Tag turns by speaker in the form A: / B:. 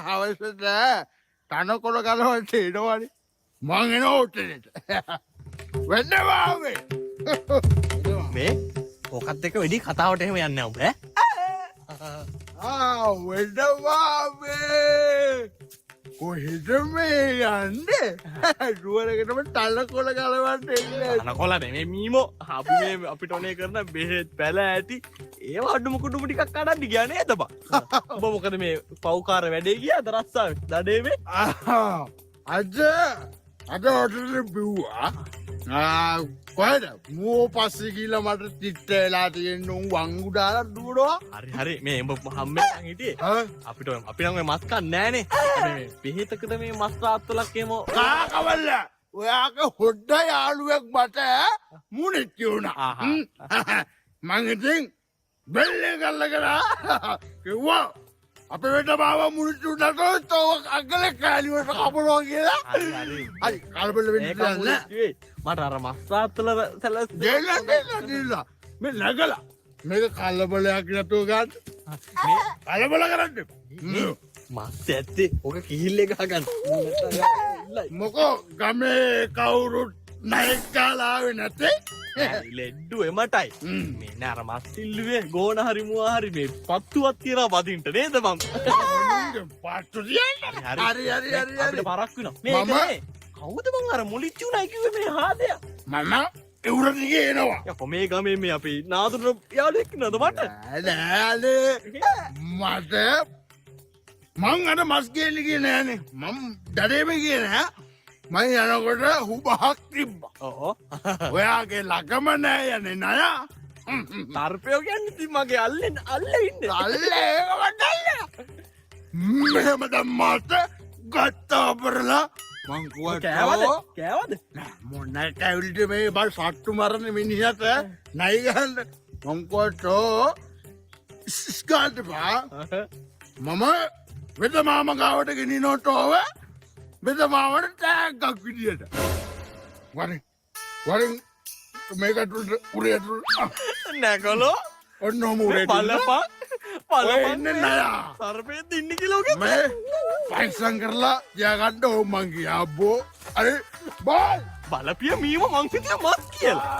A: හවසට තනකොළ ගලවන්න එනවනේ. මං එනවා උටෙට. වෙන්නවාවේ.
B: මේ ඕකත් එක්ක වැඩි කතාවට එහෙම යන්නේ නැහැ උඹ
A: වෙන්නවාවේ. කොහෙද මේ යන්නේ? රුවරකටම තනකොළ ගලවන්න එන්නේ.
B: අනකොල නෙමෙයි මීමෝ අපි මේ අපිට ඕනේ කරන බෙහෙත් පැල ඇති ඒව අඩුම කුඩුම ටිකක් කඩන්න ගියා නේද බා උඹ මොකද මේ පව්කාර වැඩේ ගියාද රස්සාවේ දඩේ මේ
A: අද ඔටට බිව්වා. කොහෙද මූ පස්සේ ගිහලා මට තිත්ත වෙලා තියෙන උන් වංගු දාලා දුවනවා.
B: හරි මේ උඹ හම්බෙන් හිටියේ අපිට අපි නම් මේ මස් කන්නේ නැහනේ මේ බෙහෙතකට මේ මස් රාත්තලක් එමු
A: කාකවල්ල ඔයාගේ හොඩ යාළුවෙක් මට මුණිත් කියුණා. මං ඉතින් බෙල්ලේ ගල්ලගෙන කිව්වා අපේ වෙට බාව මුණිත් උඩට අගල කාලිවට කපනවා කියලා. හරි කලබල වෙන්න නැහැ.
B: මට අර මස් රාත්තල සැලස්
A: දෙන්න මේ නැගලා මේක කලබලයක් නැතුව ගන්න.
B: මේ
A: කලබල කරන්න.
B: මස් ඇත්තේ ඕක කිහිල්ලේ ගහගන්න
A: මොකෝ ගමේ කවුරුත් නයෙක් ගාලා ආවේ නැතේ.
B: ලෙඩ්ඩු එමටයි මේ නර මස් ඉල්ලුවේ ගෝන හරි මුවා හරි මේ පත්තුවක් තියලා වදින්ට නේද මං
A: පත්තු තියන්න. හරි
B: අපිට පරක් වෙනවා මේ කවුද මං අර මුලිච්චු නයි කිව්වේ මේ හාදයා
A: මම එවුරට දිගේ එනවා.
B: යකෝ මේ ගමේ මේ අපි නාදුර යාළුවෙක් නේද මට
A: නෑනේ මට මං අර මස් ගේන්න ගියේ නෑනේ. මම දඩේම ගියේ නෑ. මං යනකොට හුබහක් තිබ්බා. ඔයාගේ ළඟම නෑ යන්නේ නය.
B: තර්පයෝ කියන්නේ ඉතින් මගේ අල්ලෙන් අල්ලේ ඉන්නේ.
A: අල්ලේ ඒකවත් අල්ලේ. මෙහෙම දැම්මාට ගත්තා අපරලා මං
B: කෑවද කෑවද
A: මොන කැවිල්ට මේ බල් සට්ටු මරන මිනිහට නයි ගහන්න මං කිව්වෝ ස්කාල්ට බා මම වෙද මාම ගාවට ගෙනිනොට ඕව වෙද මාමට ටැග්ගක් විදියට වරින් මේකට උරේට
B: නැගලෝ
A: ඔන්න ඔහම උරේට
B: බලපන්
A: එන්න නයා
B: සර්පෙත් ඉන්නේ කිලෝගේ
A: මේ පයිසන් කරලා තියාගන්න ඕ මං ගියා අබ්බෝ අර බල්
B: බලපිය මීම මං හිතුවේ මස් කියලා